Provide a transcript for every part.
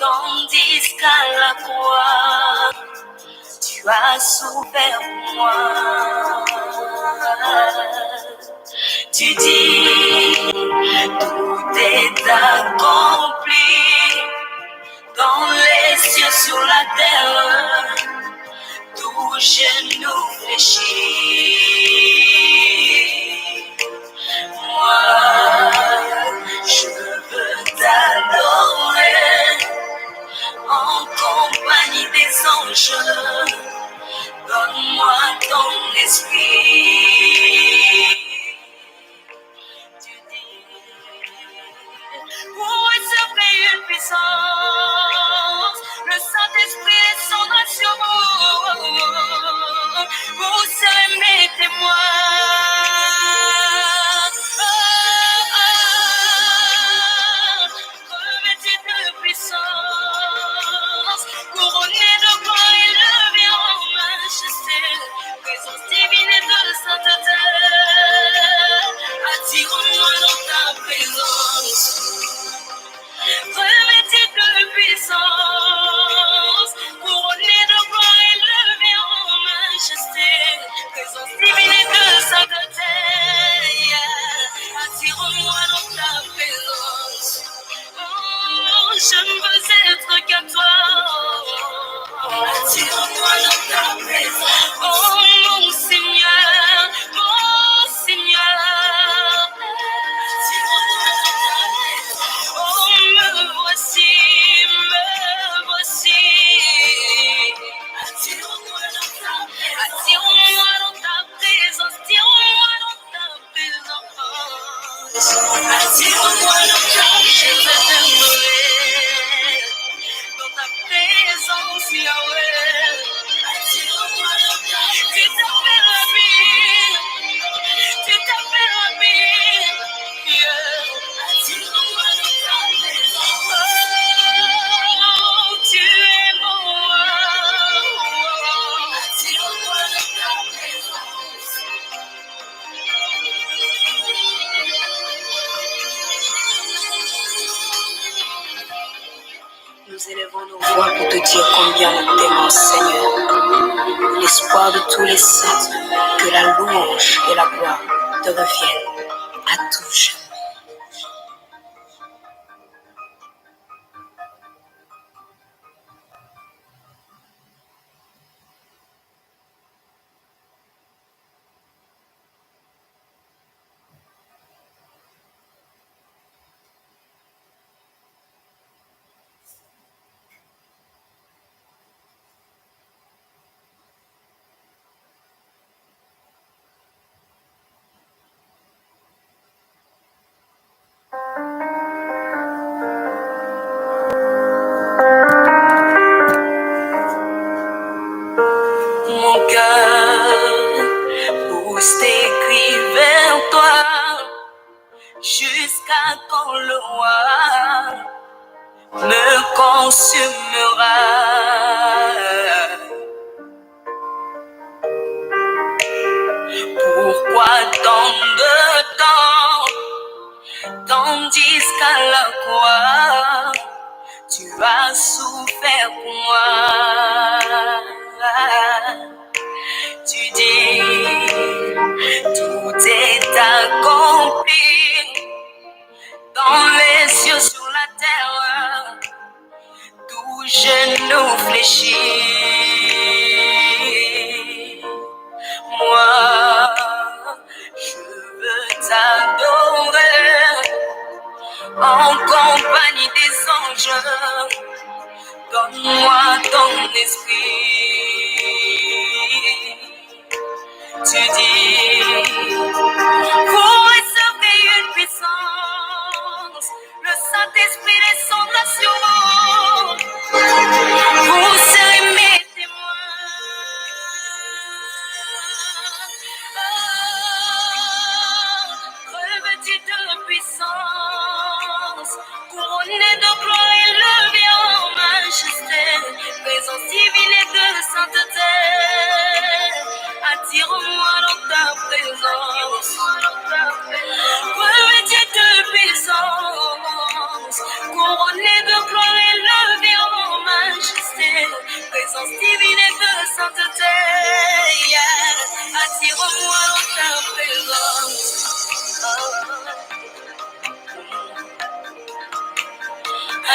Tandis qu'à la croix, tu as souffert pour moi. Tu dis, tout est accompli dans les cieux, sur la terre, tout genou fléchit. Moi, je veux t'adorer en compagnie des anges. Donne-moi ton esprit. Tu dis, pour recevoir une puissance, le Saint-Esprit descendra sur vous. Vous serez mes témoins. Revêtus de puissance, couronnés de gloire et levés en majesté, présence divine et de sainteté. Attire-moi dans ta présence, revêtus de puissance, couronnés de gloire et levés en majesté, présence divine et de sainteté. Attire-moi dans ta présence. Oh, je ne veux être qu'à toi. Attire-moi dans ta présence. Oh, mon Seigneur, mon Seigneur. Attire-moi dans ta présence. Oh, me voici, me voici. Attire-moi dans ta présence. Attire-moi dans ta présence. Attire-moi dans ta présence. Attire-moi dans ta présence. Je veux t'aimer dans ta présence, Yahweh. Attire-moi dans ta présence. Tu t'appelles Rabbi, tu t'appelles Rabbi. Attire-moi dans ta présence. Oh, tu es bon. Attire-moi dans ta présence. Nous élevons nos voix pour te dire combien nous t'aimons, Seigneur. L'espoir de tous les saints, que la louange et la gloire te reviennent à tout jamais. Mon cœur pousse tes cris vers toi, jusqu'à quand le roi me consumera. Pourquoi tant de temps, tandis qu'à la croix, tu as souffert pour moi. Tu dis, tout est accompli dans les cieux, sur la terre, tout genou fléchit. Moi, je veux t'adorer en compagnie des anges. Donne-moi ton esprit. Tu dis, vous recevez une puissance, le Saint-Esprit descendra sur vous. Vous serez mes témoins. Revêtus de puissance, couronnés de gloire et levés en majesté, présence divine et de sainteté. Attire-moi dans ta présence. Revêtus de puissance, couronnés de gloire et levés présence divine et de sainteté. Yeah. Attire-moi dans ta présence.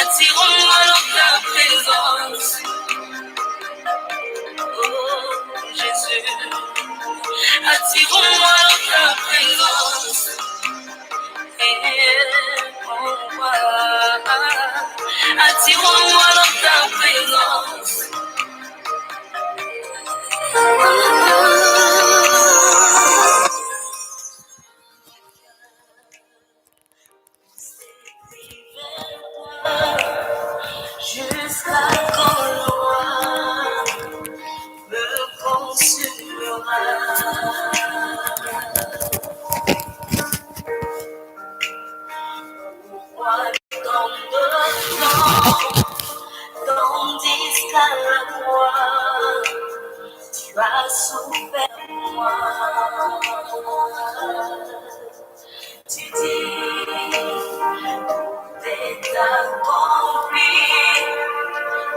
Attire-moi dans ta présence. Oh Jésus. Attire-moi dans ta présence. Attire-moi dans ta présence. Jusqu'à quand loin me consumera. Tandis qu'à la croix, tu as souffert pour moi. Tu dis, t'es accompli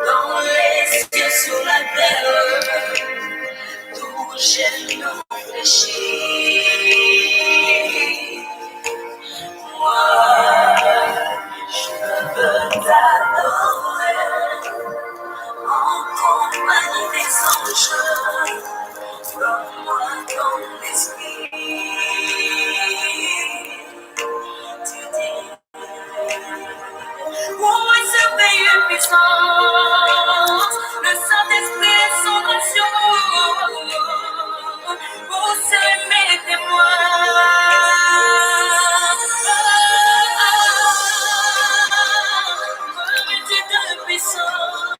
dans les cieux, sur la terre, d'où j'ai réfléchi. Moi, je veux t'adorer en compagnie des anges. Donne-moi ton esprit. Tu dis, pour moi c'est une puissance, le Saint-Esprit et son action, pour serrer mes témoins. Revêtu de puissance,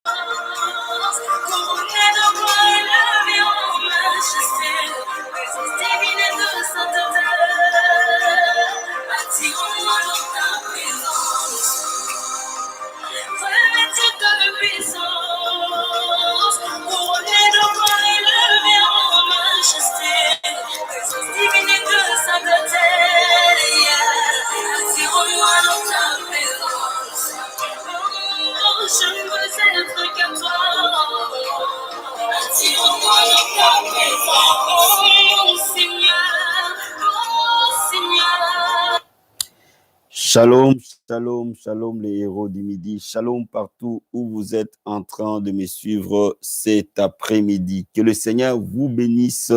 couronné de gloire et lavé en majesté, présence divine et de sainteté. Attire-moi dans ta présence. Revêtu de puissance, couronné de gloire et levé en majesté, présence divine et de sainteté. Attire-moi dans ta présence. Oh, je ne veux être que toi. Attire-moi dans ta présence. Oh, mon Seigneur, oh, Seigneur. Shalom, shalom, shalom les héros du midi, shalom partout où vous êtes en train de me suivre cet après-midi. Que le Seigneur vous bénisse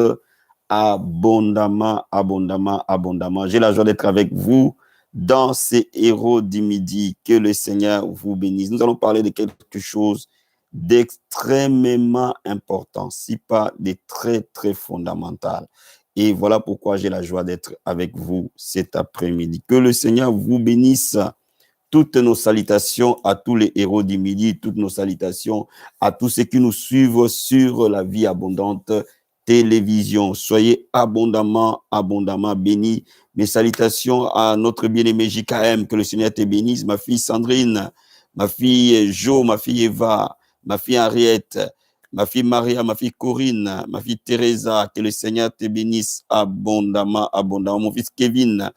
abondamment, abondamment, abondamment. J'ai la joie d'être avec vous dans ces héros du midi. Que le Seigneur vous bénisse. Nous allons parler de quelque chose d'extrêmement important, si pas de très, très fondamental. Et voilà pourquoi j'ai la joie d'être avec vous cet après-midi. Que le Seigneur vous bénisse. Toutes nos salutations à tous les héros du midi, toutes nos salutations à tous ceux qui nous suivent sur la vie abondante télévision. Soyez abondamment, abondamment bénis. Mes salutations à notre bien-aimé JKM, que le Seigneur te bénisse. Ma fille Sandrine, ma fille Jo, ma fille Eva, ma fille Henriette, ma fille Maria, ma fille Corinne, ma fille Teresa, que le Seigneur te bénisse abondamment, abondamment. Mon fils Kevin,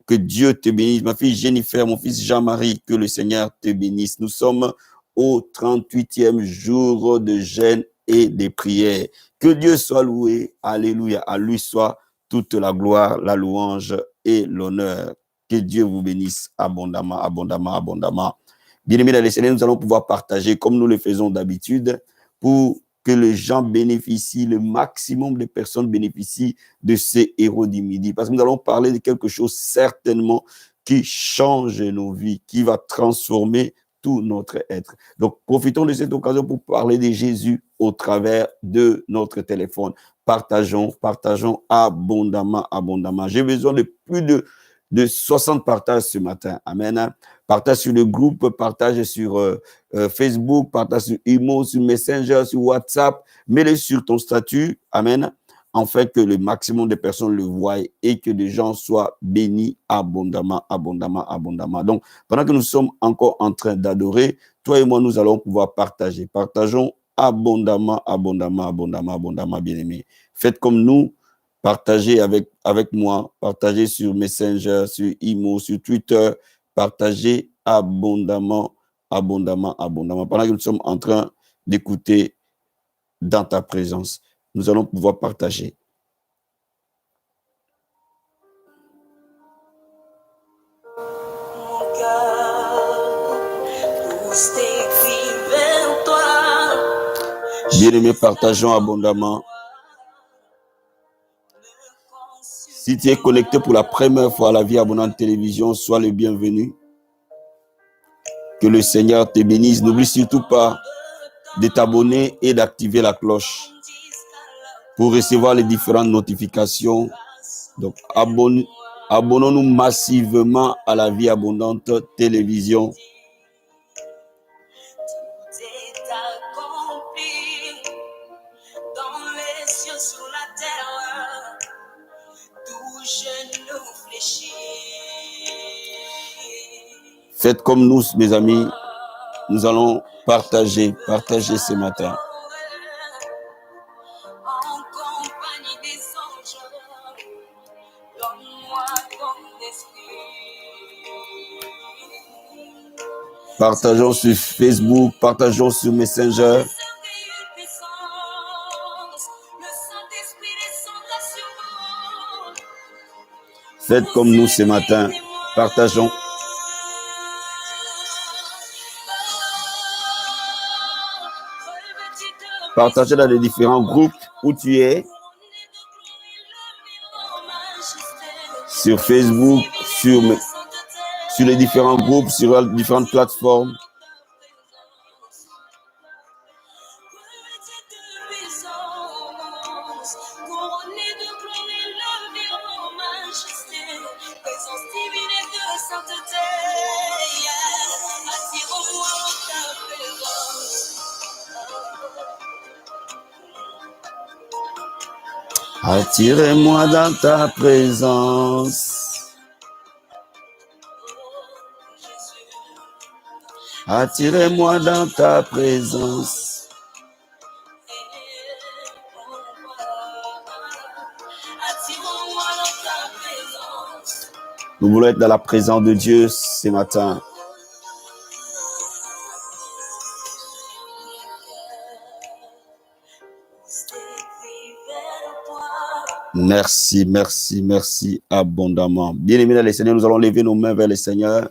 que Dieu te bénisse. Ma fille Jennifer, mon fils Jean-Marie, que le Seigneur te bénisse. Nous sommes au 38e jour de jeûne et de prière. Que Dieu soit loué. Alléluia. À lui soit toute la gloire, la louange et l'honneur. Que Dieu vous bénisse abondamment, abondamment, abondamment. Bien-aimés dans le Seigneur, nous allons pouvoir partager comme nous le faisons d'habitude pour que les gens bénéficient, le maximum de personnes bénéficient de ces héros du midi. Parce que nous allons parler de quelque chose certainement qui change nos vies, qui va transformer tout notre être. Donc, profitons de cette occasion pour parler de Jésus au travers de notre téléphone. Partageons abondamment, abondamment. J'ai besoin de plus de 60 partages ce matin. Amen. Partage sur le groupe, partage sur Facebook, partage sur Imo, sur Messenger, sur WhatsApp. Mets-le sur ton statut. Amen. Afin que le maximum de personnes le voient et que les gens soient bénis abondamment, abondamment, abondamment. Donc, pendant que nous sommes encore en train d'adorer, toi et moi, nous allons pouvoir partager. Partageons abondamment, abondamment, abondamment, abondamment, bien-aimés. Faites comme nous. Partagez avec moi, partagez sur Messenger, sur Imo, sur Twitter, partagez abondamment, abondamment, abondamment. Pendant que nous sommes en train d'écouter dans ta présence. Nous allons pouvoir partager. Mon cœur pousse tes cris vers toi. Bien-aimés, partageons abondamment. Si tu es connecté pour la première fois à la Vie Abondante Télévision, sois le bienvenu. Que le Seigneur te bénisse. N'oublie surtout pas de t'abonner et d'activer la cloche pour recevoir les différentes notifications. Donc, abonnons-nous massivement à la Vie Abondante Télévision. Tout est accompli dans les cieux, sur la terre, tout genou fléchit. Faites comme nous, mes amis. Nous allons partager ce matin. En compagnie des anges, donne-moi ton esprit. Partageons sur Facebook, partageons sur Messenger. Faites comme nous ce matin. Partageons. Partagez dans les différents groupes où tu es. Sur Facebook, sur les différents groupes, sur les différentes plateformes. Attirez-moi dans ta présence. Attirez-moi dans ta présence. Nous voulons être dans la présence de Dieu ce matin. Merci, merci, merci abondamment. Bien-aimés dans le Seigneur, nous allons lever nos mains vers le Seigneur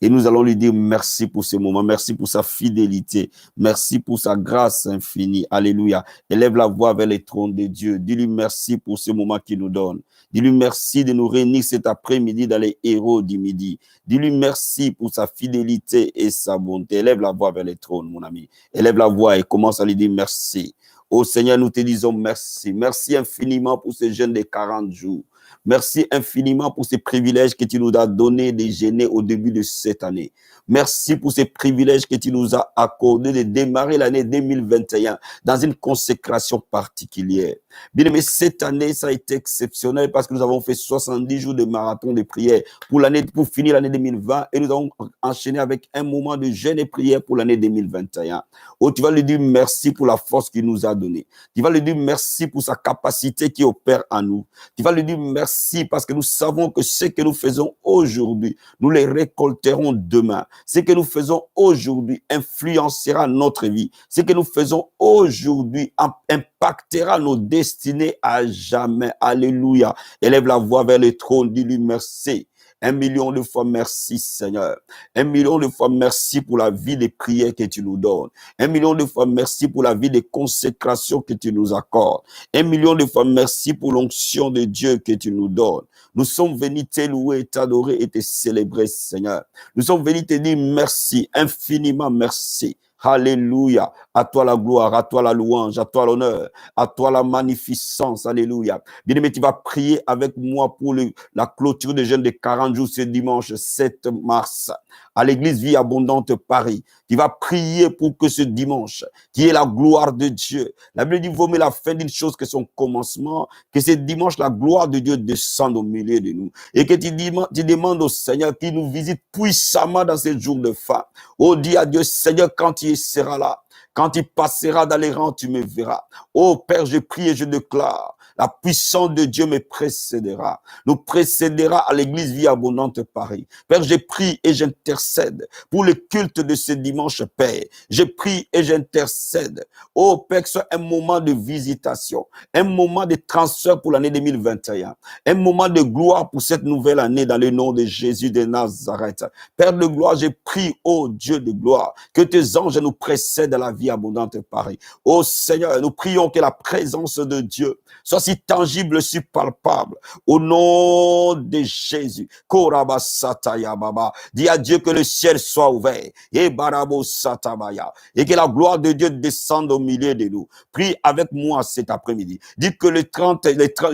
et nous allons lui dire merci pour ce moment, merci pour sa fidélité, merci pour sa grâce infinie. Alléluia. Élève la voix vers les trônes de Dieu. Dis-lui merci pour ce moment qu'il nous donne. Dis-lui merci de nous réunir cet après-midi dans les héros du midi. Dis-lui merci pour sa fidélité et sa bonté. Élève la voix vers les trônes, mon ami. Élève la voix et commence à lui dire merci. Ô Seigneur, nous te disons merci. Merci infiniment pour ce jeûne de 40 jours. Merci infiniment pour ces privilèges que tu nous as donnés de jeûner au début de cette année. Merci pour ces privilèges que tu nous as accordés de démarrer l'année 2021 dans une consécration particulière. Bien aimé, cette année, ça a été exceptionnel parce que nous avons fait 70 jours de marathon de prière pour finir l'année 2020 et nous avons enchaîné avec un moment de jeûne et prière pour l'année 2021. Oh, tu vas lui dire merci pour la force qu'il nous a donnée. Tu vas lui dire merci pour sa capacité qui opère en nous. Tu vas lui dire merci parce que nous savons que ce que nous faisons aujourd'hui, nous les récolterons demain. Ce que nous faisons aujourd'hui influencera notre vie. Ce que nous faisons aujourd'hui impactera nos destinées à jamais. Alléluia. Élève la voix vers le trône, dis-lui merci. 1 million de fois merci Seigneur. 1 million de fois merci pour la vie de prière que tu nous donnes. 1 million de fois merci pour la vie de consécration que tu nous accordes. 1 million de fois merci pour l'onction de Dieu que tu nous donnes. Nous sommes venus te louer, t'adorer et te célébrer Seigneur. Nous sommes venus te dire merci, infiniment merci. Alléluia. À toi la gloire, à toi la louange, à toi l'honneur, à toi la magnificence. Alléluia. Bien-aimé, tu vas prier avec moi pour la clôture de jeûne de 40 jours ce dimanche 7 mars à l'église Vie Abondante Paris. Tu vas prier pour que ce dimanche, qui est la gloire de Dieu. La Bible dit, vaut mieux la fin d'une chose que son commencement, que ce dimanche, la gloire de Dieu descende au milieu de nous. Et que tu demandes au Seigneur qu'il nous visite puissamment dans ces jours de fin. Oh, dis à Dieu, Seigneur, quand il sera là, quand il passera dans les rangs, tu me verras. Oh Père, je prie et je déclare La puissance de Dieu me précédera. Nous précédera à l'église Vie Abondante Paris. Père, j'ai pris et j'intercède pour le culte de ce dimanche, Père. J'ai pris et j'intercède. Oh, Père, que ce soit un moment de visitation, un moment de transfert pour l'année 2021, un moment de gloire pour cette nouvelle année dans le nom de Jésus de Nazareth. Père de gloire, j'ai pris, oh Dieu de gloire, que tes anges nous précèdent à la Vie Abondante Paris. Oh Seigneur, nous prions que la présence de Dieu soit si tangible, si palpable. Au nom de Jésus. Korabasataya baba. Dis à Dieu que le ciel soit ouvert. Et barabo satabaya. Et que la gloire de Dieu descende au milieu de nous. Prie avec moi cet après-midi. Dis que le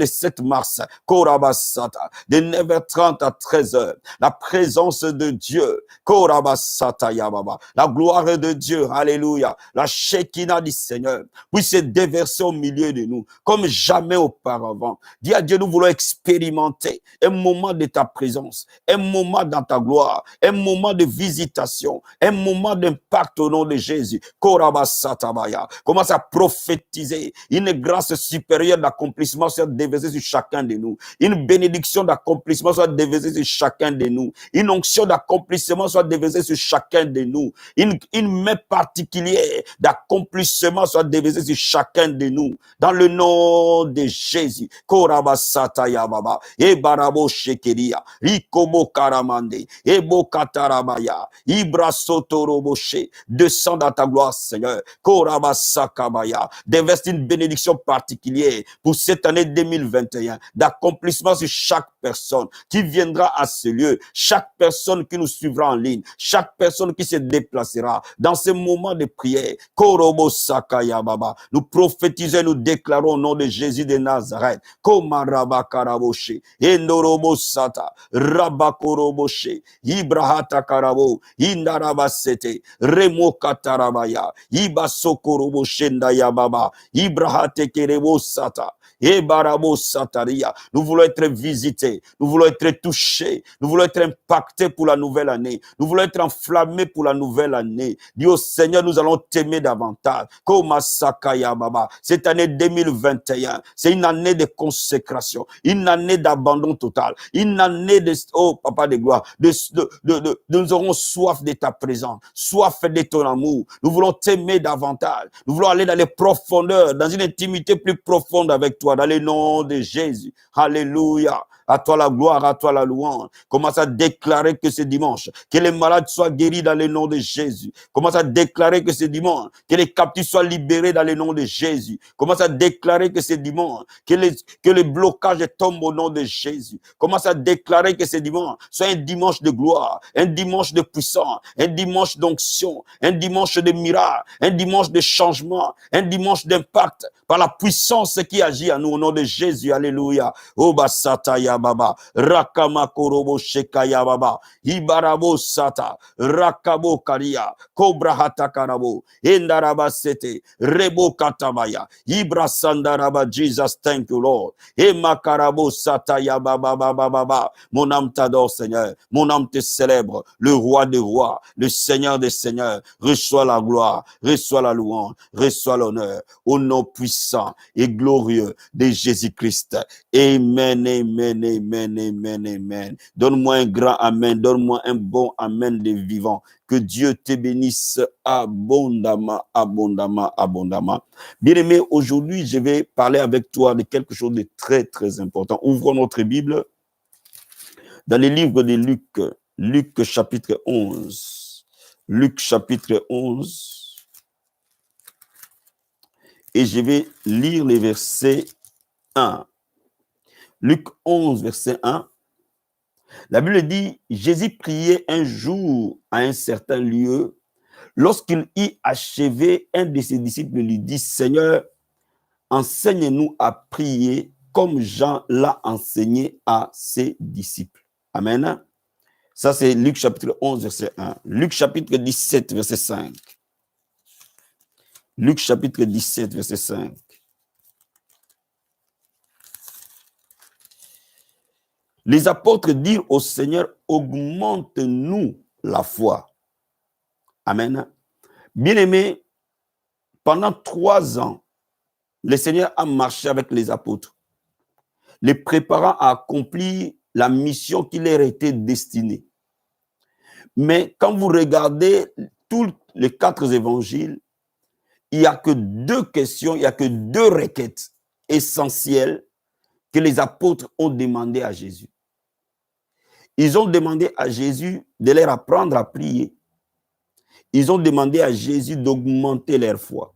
7 mars, Korabasata, de 9h30 à 13h, la présence de Dieu, Korabasataya baba. La gloire de Dieu, alléluia. La Shekinah du Seigneur puisse se déverser au milieu de nous, comme jamais auparavant. Dis à Dieu, nous voulons expérimenter un moment de ta présence, un moment dans ta gloire, un moment de visitation, un moment d'impact au nom de Jésus. Korabasatabaya. Commence à prophétiser. Une grâce supérieure d'accomplissement soit déversée sur chacun de nous. Une bénédiction d'accomplissement soit déversée sur chacun de nous. Une onction d'accomplissement soit déversée sur chacun de nous. Une main particulière d'accomplissement soit déversée sur chacun de nous. Dans le nom de Jésus. Korabasataya baba. E barabo shekeria. Rikobo karamande. Ebo katarabaya. Ibra sotoroboshe. Descends dans ta gloire, Seigneur. Korabasakabaya. Déverse une bénédiction particulière pour cette année 2021. D'accomplissement sur chaque personne qui viendra à ce lieu. Chaque personne qui nous suivra en ligne. Chaque personne qui se déplacera dans ce moment de prière. Korobo sakaya baba. Nous prophétisons, nous déclarons au nom de Jésus de Nazareth. Komaraba karaboshe. Endorobo sata. Rabakoroboshe. Ibrahata karabo. Indarabasete. Remo katarabaya. Ibasokorobo ndaya baba. Ibrahate kerebo sata. Et barabo sataria. Nous voulons être visités. Nous voulons être touchés. Nous voulons être impactés pour la nouvelle année. Nous voulons être enflammés pour la nouvelle année. Dis au Seigneur, nous allons t'aimer davantage. Komasakaya baba. Cette année 2021, c'est une année de consécration. Une année d'abandon total. Une année de, oh papa de gloire, nous aurons soif de ta présence. Soif de ton amour. Nous voulons t'aimer davantage. Nous voulons aller dans les profondeurs, dans une intimité plus profonde avec toi. Dans le nom de Jésus. Alléluia. À toi la gloire, à toi la louange. Commence à déclarer que ce dimanche, que les malades soient guéris dans le nom de Jésus. Commence à déclarer que ce dimanche, que les captifs soient libérés dans le nom de Jésus. Commence à déclarer que ce dimanche, que les blocages tombent au nom de Jésus. Commence à déclarer que ce dimanche soit un dimanche de gloire, un dimanche de puissance, un dimanche d'onction, un dimanche de miracle, un dimanche de changement, un dimanche d'impact par la puissance qui agit à nous au nom de Jésus. Alléluia. Obasataya baba. Rakama korobo shekaya baba. Ibarabo sata. Rakabo karia. Kobra hatakarabo. Endaraba sete. Rebo katabaya. Ibra sandaraba. Jesus, thank you, Lord. Emakarabo sataya baba baba baba. Mon âme t'adore, Seigneur. Mon âme te célèbre. Le roi des rois. Le Seigneur des seigneurs. Reçois la gloire. Reçois la louange. Reçois l'honneur. Au nom puissant et glorieux de Jésus-Christ. Amen, amen, amen, amen, amen. Donne-moi un grand amen, donne-moi un bon amen de vivant. Que Dieu te bénisse abondamment, abondamment, abondamment. Bien-aimé, aujourd'hui, je vais parler avec toi de quelque chose de très, très important. Ouvrons notre Bible dans le livre de Luc, Luc chapitre 11. Luc chapitre 11. Et je vais lire les versets 1. Luc 11, verset 1. La Bible dit, Jésus priait un jour à un certain lieu. Lorsqu'il y achevait, un de ses disciples lui dit, Seigneur, enseigne-nous à prier comme Jean l'a enseigné à ses disciples. Amen. Ça, c'est Luc chapitre 11, verset 1. Luc chapitre 17, verset 5. Luc chapitre 17, verset 5. Les apôtres dirent au Seigneur, augmente-nous la foi. Amen. Bien-aimés, pendant 3 ans, le Seigneur a marché avec les apôtres. les préparant à accomplir la mission qui leur était destinée. Mais quand vous regardez tous les 4 évangiles, il n'y a que 2 questions, il n'y a que 2 requêtes essentielles que les apôtres ont demandé à Jésus. Ils ont demandé à Jésus de leur apprendre à prier. Ils ont demandé à Jésus d'augmenter leur foi.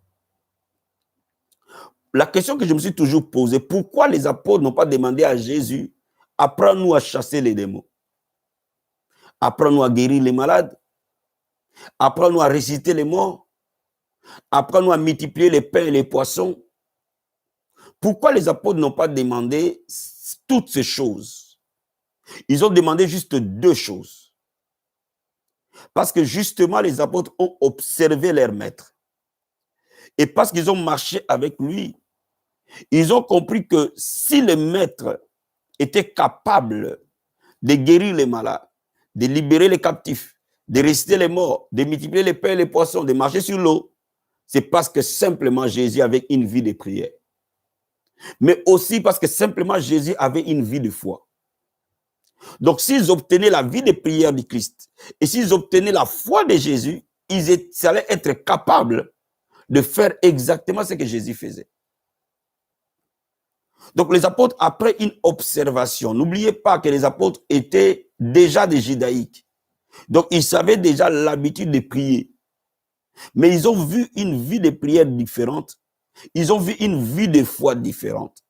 La question que je me suis toujours posée, pourquoi les apôtres n'ont pas demandé à Jésus, apprends-nous à chasser les démons, apprends-nous à guérir les malades, apprends-nous à ressusciter les morts, apprends-nous à multiplier les pains et les poissons. Pourquoi les apôtres n'ont pas demandé toutes ces choses? Ils ont demandé juste 2 choses. Parce que justement, les apôtres ont observé leur maître. Et parce qu'ils ont marché avec lui, ils ont compris que si le maître était capable de guérir les malades, de libérer les captifs, de ressusciter les morts, de multiplier les pains et les poissons, de marcher sur l'eau, c'est parce que simplement Jésus avait une vie de prière. Mais aussi parce que simplement Jésus avait une vie de foi. Donc s'ils obtenaient la vie de prière du Christ et s'ils obtenaient la foi de Jésus, ils allaient être capables de faire exactement ce que Jésus faisait. Donc les apôtres, après une observation, n'oubliez pas que les apôtres étaient déjà des judaïques. Donc ils savaient déjà l'habitude de prier. Mais ils ont vu une vie de prière différente. Ils ont vu une vie de foi différente.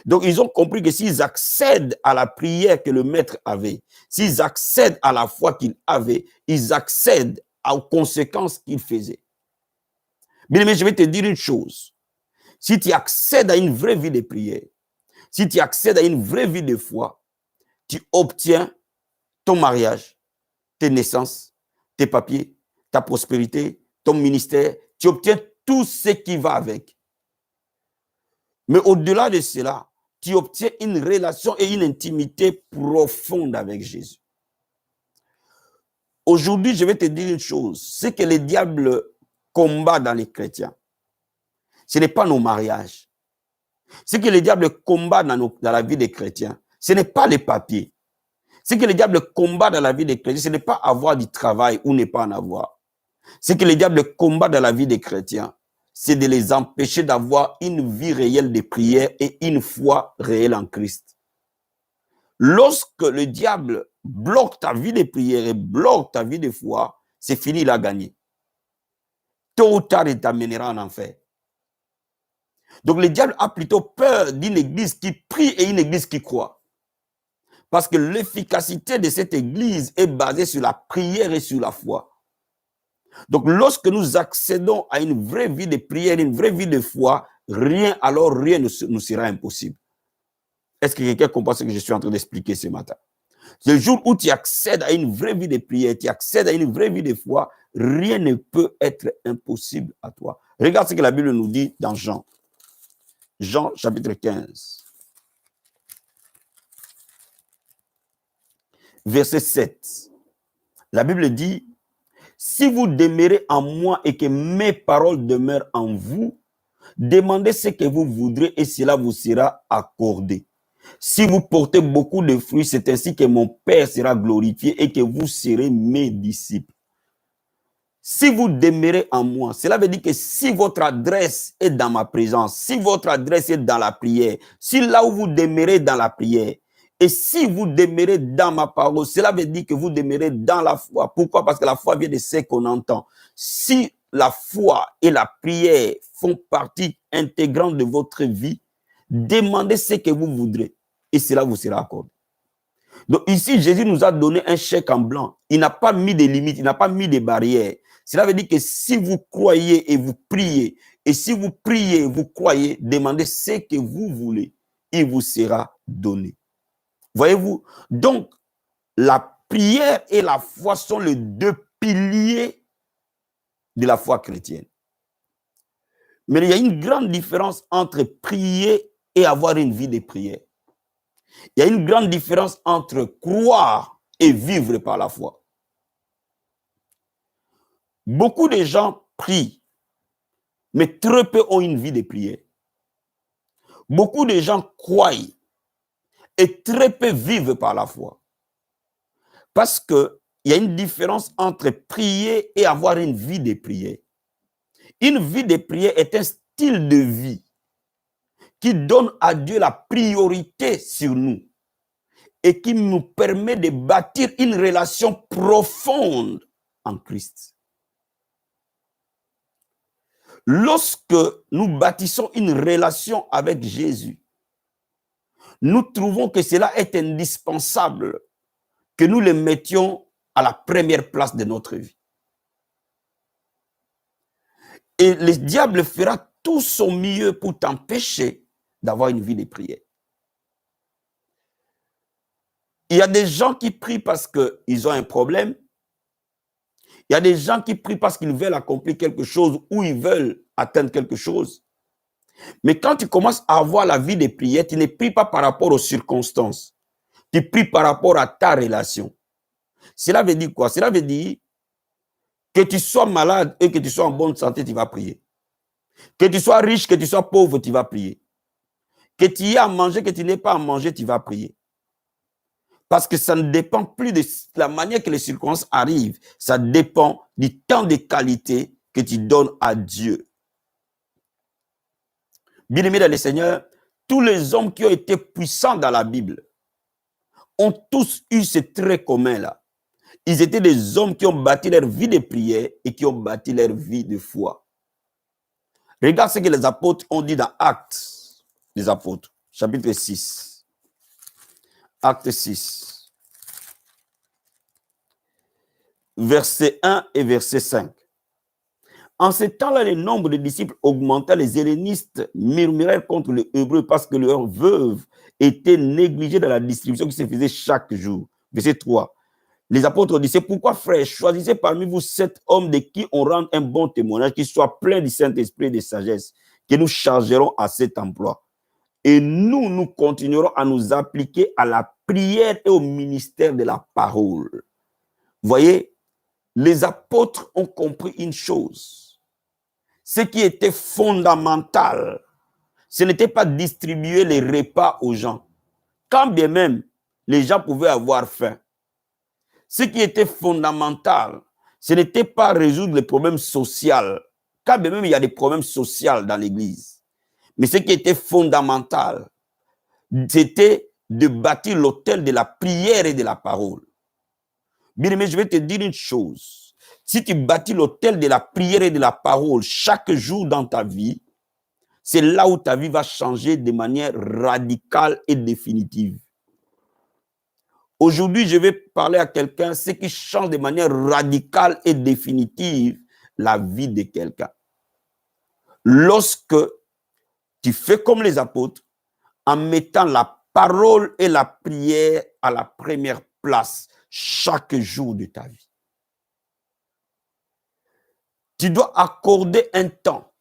Donc ils ont compris que s'ils accèdent à la prière que le maître avait, s'ils accèdent à la foi qu'il avait, ils accèdent aux conséquences qu'il faisait. Bien aimé, je vais te dire une chose. Si tu accèdes à une vraie vie de prière, si tu accèdes à une vraie vie de foi, tu obtiens ton mariage, tes naissances, tes papiers, ta prospérité, ton ministère, tu obtiens tout ce qui va avec. Mais au-delà de cela, tu obtiens une relation et une intimité profonde avec Jésus. Aujourd'hui, je vais te dire une chose, ce que le diable combat dans les chrétiens, ce n'est pas nos mariages. Ce que le diable combat dans la vie des chrétiens, ce n'est pas les papiers. Ce que le diable combat dans la vie des chrétiens, ce n'est pas avoir du travail ou ne pas en avoir. Ce que le diable combat dans la vie des chrétiens, c'est de les empêcher d'avoir une vie réelle de prière et une foi réelle en Christ. Lorsque le diable bloque ta vie de prière et bloque ta vie de foi, c'est fini, il a gagné. Tôt ou tard, il t'amènera en enfer. Donc le diable a plutôt peur d'une église qui prie et une église qui croit. Parce que l'efficacité de cette église est basée sur la prière et sur la foi. Donc lorsque nous accédons à une vraie vie de prière, une vraie vie de foi, rien ne nous sera impossible. Est-ce que quelqu'un comprend ce que je suis en train d'expliquer ce matin? Le jour où tu accèdes à une vraie vie de prière, tu accèdes à une vraie vie de foi, rien ne peut être impossible à toi. Regarde ce que la Bible nous dit dans Jean. Jean chapitre 15. Verset 7. La Bible dit, « Si vous demeurez en moi et que mes paroles demeurent en vous, demandez ce que vous voudrez et cela vous sera accordé. Si vous portez beaucoup de fruits, c'est ainsi que mon Père sera glorifié et que vous serez mes disciples. » Si vous demeurez en moi, cela veut dire que si votre adresse est dans ma présence, si votre adresse est dans la prière, si là où vous demeurez dans la prière, et si vous demeurez dans ma parole, cela veut dire que vous demeurez dans la foi. Pourquoi? Parce que la foi vient de ce qu'on entend. Si la foi et la prière font partie intégrante de votre vie, demandez ce que vous voudrez et cela vous sera accordé. Donc ici, Jésus nous a donné un chèque en blanc. Il n'a pas mis de limites, il n'a pas mis de barrières. Cela veut dire que si vous croyez et vous priez, et si vous priez et vous croyez, demandez ce que vous voulez, il vous sera donné. Voyez-vous? Donc, la prière et la foi sont les 2 piliers de la foi chrétienne. Mais il y a une grande différence entre prier et avoir une vie de prière. Il y a une grande différence entre croire et vivre par la foi. Beaucoup de gens prient, mais très peu ont une vie de prière. Beaucoup de gens croient, et très peu vivent par la foi. Parce qu'il y a une différence entre prier et avoir une vie de prière. Une vie de prière est un style de vie qui donne à Dieu la priorité sur nous et qui nous permet de bâtir une relation profonde en Christ. Lorsque nous bâtissons une relation avec Jésus, nous trouvons que cela est indispensable que nous le mettions à la première place de notre vie. Et le diable fera tout son mieux pour t'empêcher d'avoir une vie de prière. Il y a des gens qui prient parce qu'ils ont un problème. Il y a des gens qui prient parce qu'ils veulent accomplir quelque chose ou ils veulent atteindre quelque chose. Mais quand tu commences à avoir la vie de prière, tu ne pries pas par rapport aux circonstances. Tu pries par rapport à ta relation. Cela veut dire quoi? Cela veut dire que tu sois malade et que tu sois en bonne santé, tu vas prier. Que tu sois riche, que tu sois pauvre, tu vas prier. Que tu aies à manger, que tu n'aies pas à manger, tu vas prier. Parce que ça ne dépend plus de la manière que les circonstances arrivent. Ça dépend du temps de qualité que tu donnes à Dieu. Bien-aimés dans le Seigneur, tous les hommes qui ont été puissants dans la Bible ont tous eu ce trait commun-là. Ils étaient des hommes qui ont bâti leur vie de prière et qui ont bâti leur vie de foi. Regarde ce que les apôtres ont dit dans Actes des apôtres, chapitre 6. Acte 6. Verset 1 et verset 5. En ce temps-là, le nombre de disciples augmenta. Les hellénistes murmurèrent contre les Hébreux parce que leurs veuves étaient négligées dans la distribution qui se faisait chaque jour. Verset 3. Les apôtres ont dit, c'est pourquoi, frères, choisissez parmi vous 7 hommes de qui on rend un bon témoignage, qui soient pleins du Saint-Esprit et de sagesse, que nous chargerons à cet emploi. Et nous continuerons à nous appliquer à la prière et au ministère de la parole. Voyez, les apôtres ont compris une chose. Ce qui était fondamental, ce n'était pas distribuer les repas aux gens. Quand bien même les gens pouvaient avoir faim. Ce qui était fondamental, ce n'était pas résoudre les problèmes sociaux. Quand bien même il y a des problèmes sociaux dans l'église. Mais ce qui était fondamental, c'était de bâtir l'autel de la prière et de la parole. Bien aimé, je vais te dire une chose. Si tu bâtis l'autel de la prière et de la parole chaque jour dans ta vie, c'est là où ta vie va changer de manière radicale et définitive. Aujourd'hui, je vais parler à quelqu'un, ce qui change de manière radicale et définitive la vie de quelqu'un. Lorsque tu fais comme les apôtres, en mettant la parole et la prière à la première place chaque jour de ta vie. Tu dois accorder un temps,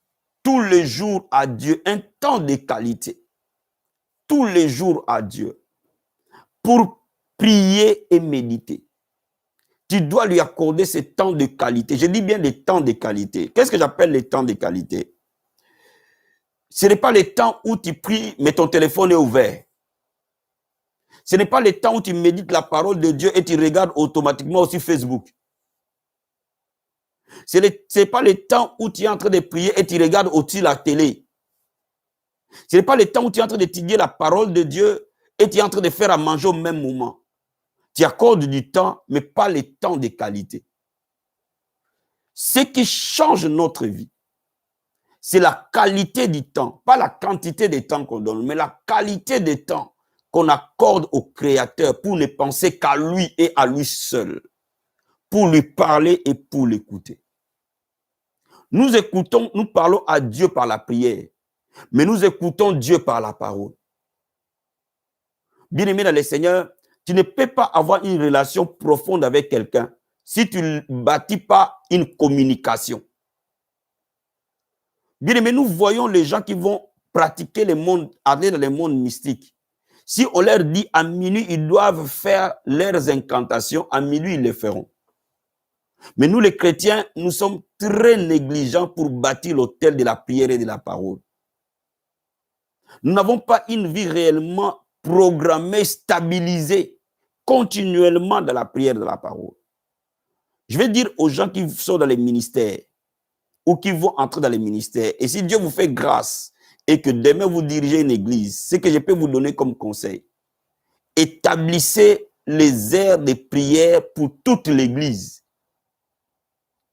tous les jours à Dieu, un temps de qualité, tous les jours à Dieu, pour prier et méditer. Tu dois lui accorder ce temps de qualité. Je dis bien les temps de qualité. Qu'est-ce que j'appelle les temps de qualité? Ce n'est pas le temps où tu pries, mais ton téléphone est ouvert. Ce n'est pas le temps où tu médites la parole de Dieu et tu regardes automatiquement aussi Facebook. Ce n'est pas le temps où tu es en train de prier et tu regardes aussi la télé. Ce n'est pas le temps où tu es en train d'étudier la parole de Dieu et tu es en train de faire à manger au même moment. Tu accordes du temps, mais pas le temps de qualité. Ce qui change notre vie, c'est la qualité du temps, pas la quantité de temps qu'on donne, mais la qualité du temps qu'on accorde au Créateur pour ne penser qu'à lui et à lui seul, pour lui parler et pour l'écouter. Nous écoutons, nous parlons à Dieu par la prière, mais nous écoutons Dieu par la parole. Bien-aimé dans le Seigneur, tu ne peux pas avoir une relation profonde avec quelqu'un si tu ne bâtis pas une communication. Bien-aimé, nous voyons les gens qui vont pratiquer le monde, aller dans le monde mystique. Si on leur dit à minuit, ils doivent faire leurs incantations, à minuit, ils le feront. Mais nous, les chrétiens, nous sommes très négligents pour bâtir l'autel de la prière et de la parole. Nous n'avons pas une vie réellement programmer, stabiliser continuellement dans la prière de la parole. Je vais dire aux gens qui sont dans les ministères ou qui vont entrer dans les ministères, et si Dieu vous fait grâce et que demain vous dirigez une église, ce que je peux vous donner comme conseil, établissez les heures de prière pour toute l'église.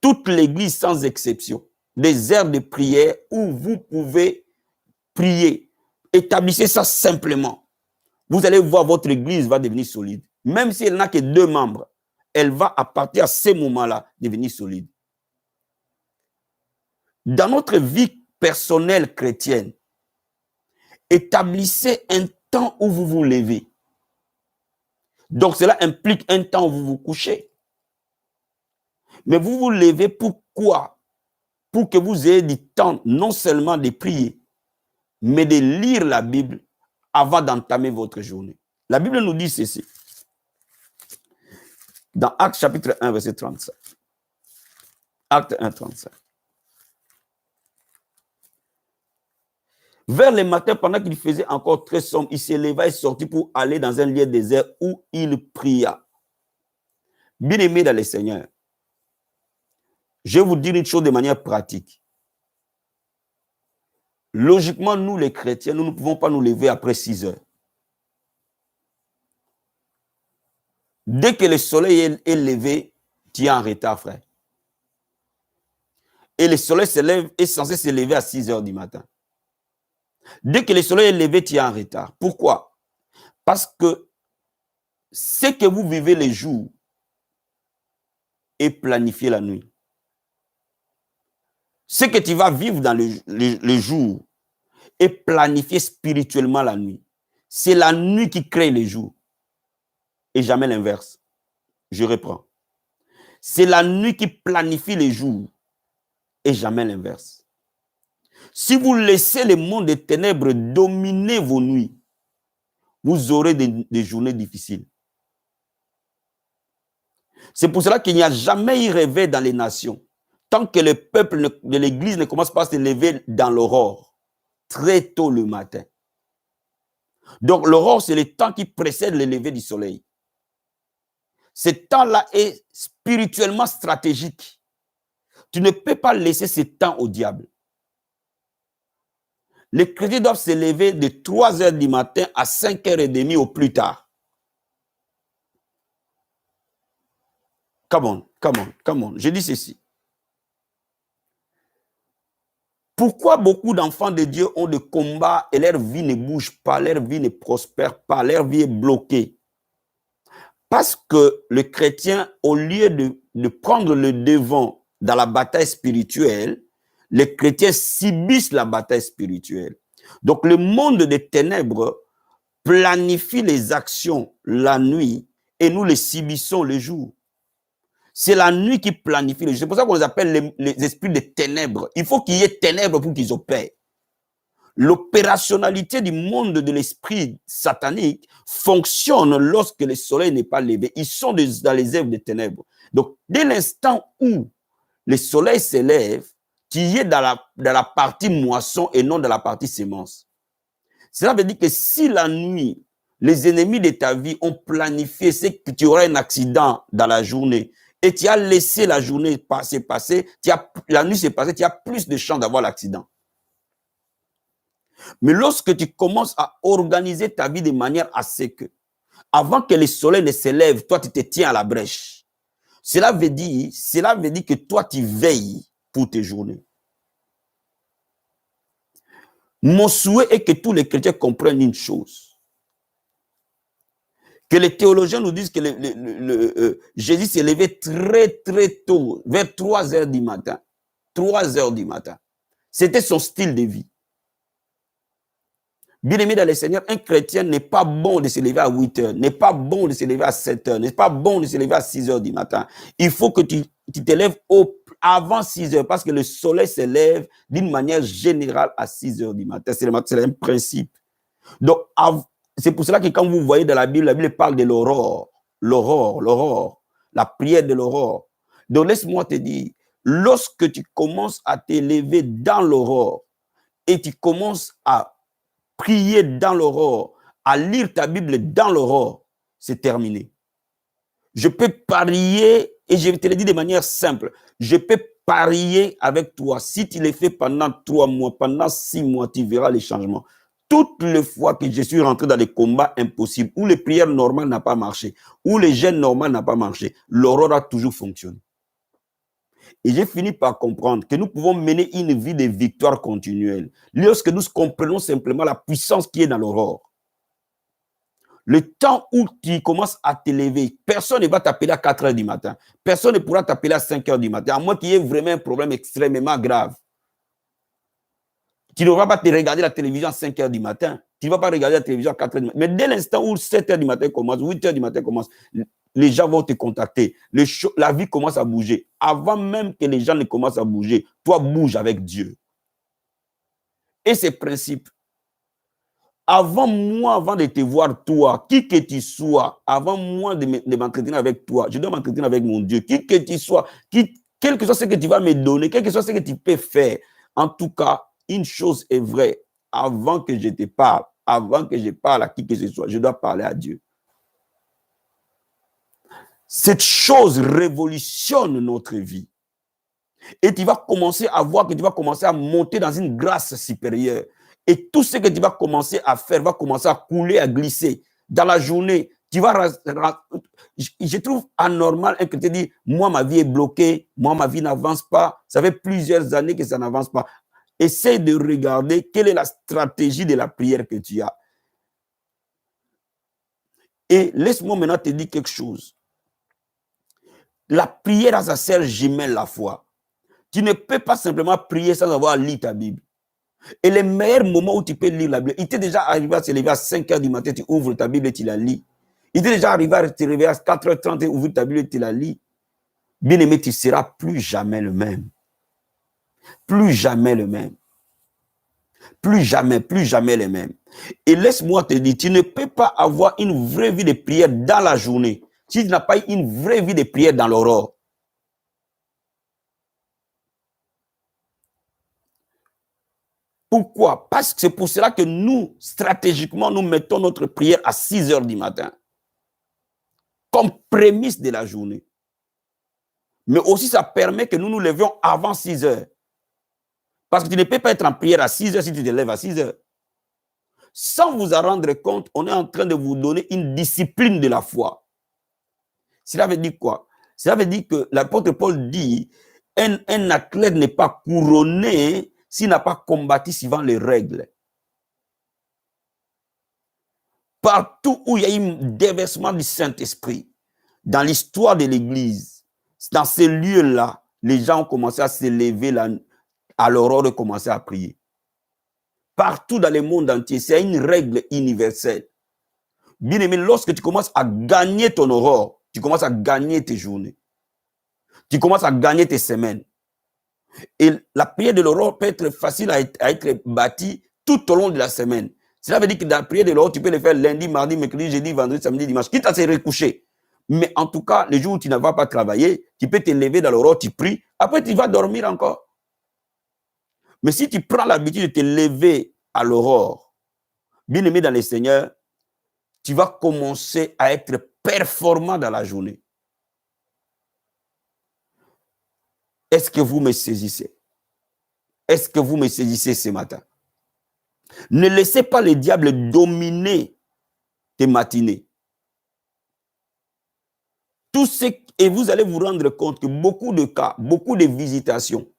Toute l'église sans exception. Des heures de prière où vous pouvez prier. Établissez ça simplement. Vous allez voir, votre église va devenir solide. Même si elle n'a que 2 membres, elle va à partir de ces moments-là devenir solide. Dans notre vie personnelle chrétienne, établissez un temps où vous vous levez. Donc cela implique un temps où vous vous couchez. Mais vous vous levez pourquoi? Pour que vous ayez du temps non seulement de prier, mais de lire la Bible avant d'entamer votre journée. La Bible nous dit ceci. Dans Actes chapitre 1, verset 35. Acte 1, 35. Vers le matin, pendant qu'il faisait encore très sombre, il s'éleva et sortit pour aller dans un lieu désert où il pria. Bien-aimés dans le Seigneur, je vais vous dire une chose de manière pratique. Logiquement, nous les chrétiens, nous ne pouvons pas nous lever après 6 heures. Dès que le soleil est levé, tu es en retard, frère. Et le soleil se lève, est censé se lever à 6 heures du matin. Dès que le soleil est levé, tu es en retard. Pourquoi? Parce que ce que vous vivez les jours est planifié la nuit. Ce que tu vas vivre dans les jours est planifié spirituellement la nuit. C'est la nuit qui crée les jours. Et jamais l'inverse. Je reprends. C'est la nuit qui planifie les jours et jamais l'inverse. Si vous laissez le monde des ténèbres dominer vos nuits, vous aurez des journées difficiles. C'est pour cela qu'il n'y a jamais eu réveil dans les nations. Tant que le peuple de l'église ne commence pas à se lever dans l'aurore, très tôt le matin. Donc l'aurore, c'est le temps qui précède le lever du soleil. Ce temps-là est spirituellement stratégique. Tu ne peux pas laisser ce temps au diable. Les chrétiens doivent se lever de 3 heures du matin à 5h30 au plus tard. Come on. Je dis ceci. Pourquoi beaucoup d'enfants de Dieu ont des combats et leur vie ne bouge pas, leur vie ne prospère pas, leur vie est bloquée? Parce que le chrétien, au lieu de prendre le devant dans la bataille spirituelle, les chrétiens subissent la bataille spirituelle. Donc le monde des ténèbres planifie les actions la nuit et nous les subissons le jour. C'est la nuit qui planifie les jours. C'est pour ça qu'on les appelle les esprits des ténèbres. Il faut qu'il y ait ténèbres pour qu'ils opèrent. L'opérationnalité du monde de l'esprit satanique fonctionne lorsque le soleil n'est pas levé. Ils sont dans les œuvres des ténèbres. Donc, dès l'instant où le soleil se lève, tu y es dans la partie moisson et non dans la partie semence. Cela veut dire que si la nuit, les ennemis de ta vie ont planifié, c'est que tu auras un accident dans la journée et tu as laissé la journée passer, la nuit s'est passée, tu as plus de chances d'avoir l'accident. Mais lorsque tu commences à organiser ta vie de manière à ce que, avant que le soleil ne se lève, toi, tu te tiens à la brèche. Cela veut dire que toi, tu veilles pour tes journées. Mon souhait est que tous les chrétiens comprennent une chose. Que les théologiens nous disent que Jésus s'est levé très, très tôt, vers 3 heures du matin. 3 heures du matin. C'était son style de vie. Bien-aimé dans le Seigneur, un chrétien n'est pas bon de se lever à 8 heures, n'est pas bon de se lever à 7 heures, n'est pas bon de se lever à 6 heures du matin. Il faut que tu te lèves avant 6 heures parce que le soleil se lève d'une manière générale à 6 heures du matin. C'est un principe. Donc, c'est pour cela que quand vous voyez dans la Bible parle de l'aurore, la prière de l'aurore. Donc, laisse-moi te dire, lorsque tu commences à te lever dans l'aurore et tu commences à prier dans l'aurore à lire ta Bible dans l'aurore, c'est terminé. Je peux parier, et je te le dis de manière simple, je peux parier avec toi. Si tu le fais pendant 3 mois, pendant 6 mois, tu verras les changements. Toutes les fois que je suis rentré dans des combats impossibles, où les prières normales n'ont pas marché, où les jeûnes normaux n'ont pas marché, l'aurore a toujours fonctionné. Et j'ai fini par comprendre que nous pouvons mener une vie de victoire continuelle lorsque nous comprenons simplement la puissance qui est dans l'aurore. Le temps où tu commences à te lever, personne ne va t'appeler à 4 heures du matin. Personne ne pourra t'appeler à 5 heures du matin, à moins qu'il y ait vraiment un problème extrêmement grave. Tu ne vas pas te regarder la télévision à 5 heures du matin. Tu ne vas pas regarder la télévision à 4 heures du matin. Mais dès l'instant où 7 heures du matin commence, 8 heures du matin commence, les gens vont te contacter. La vie commence à bouger. Avant même que les gens ne commencent à bouger, toi, bouge avec Dieu. Et ces principes, avant de te voir, toi, qui que tu sois, avant moi de m'entretenir avec toi, je dois m'entretenir avec mon Dieu. Qui que tu sois, quel que soit ce que tu vas me donner, quel que soit ce que tu peux faire, en tout cas, une chose est vraie. Avant que je te parle, avant que je parle à qui que ce soit, je dois parler à Dieu. Cette chose révolutionne notre vie. Et tu vas commencer à voir que tu vas commencer à monter dans une grâce supérieure. Et tout ce que tu vas commencer à faire va commencer à couler, à glisser. Dans la journée, tu vas... Je trouve anormal que tu dis, moi, ma vie est bloquée, moi, ma vie n'avance pas. Ça fait plusieurs années que ça n'avance pas. Essaye de regarder quelle est la stratégie de la prière que tu as. Et laisse-moi maintenant te dire quelque chose. La prière a sa sœur jumelle, la foi. Tu ne peux pas simplement prier sans avoir lu ta Bible. Et le meilleur moment où tu peux lire la Bible, il t'est déjà arrivé à se lever à 5 heures du matin, tu ouvres ta Bible et tu la lis. Il t'est déjà arrivé à te réveiller à 4h30 et ouvrir ta Bible et tu la lis. Bien aimé, tu ne seras plus jamais le même. Plus jamais le même. Plus jamais le même. Et laisse-moi te dire, tu ne peux pas avoir une vraie vie de prière dans la journée si tu n'as pas une vraie vie de prière dans l'aurore. Pourquoi? Parce que c'est pour cela que nous, stratégiquement, nous mettons notre prière à 6 heures du matin. Comme prémisse de la journée. Mais aussi, ça permet que nous nous levions avant 6 heures. Parce que tu ne peux pas être en prière à 6 heures si tu te lèves à 6 heures. Sans vous en rendre compte, on est en train de vous donner une discipline de la foi. Cela veut dire quoi? Cela veut dire que l'apôtre Paul dit, un athlète n'est pas couronné s'il n'a pas combattu suivant les règles. Partout où il y a eu un déversement du Saint-Esprit, dans l'histoire de l'Église, dans ces lieux-là, les gens ont commencé à se lever à l'aurore et commencer à prier. Partout dans le monde entier, c'est une règle universelle. Bien aimé, lorsque tu commences à gagner ton aurore, tu commences à gagner tes journées. Tu commences à gagner tes semaines. Et la prière de l'aurore peut être facile à être bâtie tout au long de la semaine. Cela veut dire que dans la prière de l'aurore, tu peux le faire lundi, mardi, mercredi, jeudi, vendredi, samedi, dimanche, quitte à se recoucher. Mais en tout cas, les jours où tu ne vas pas travailler, tu peux te lever dans l'aurore, tu pries, après tu vas dormir encore. Mais si tu prends l'habitude de te lever à l'aurore, bien aimé dans le Seigneur, tu vas commencer à être performant dans la journée. Est-ce que vous me saisissez? Est-ce que vous me saisissez ce matin? Ne laissez pas le diable dominer tes matinées. Et vous allez vous rendre compte que beaucoup de cas, beaucoup de visitations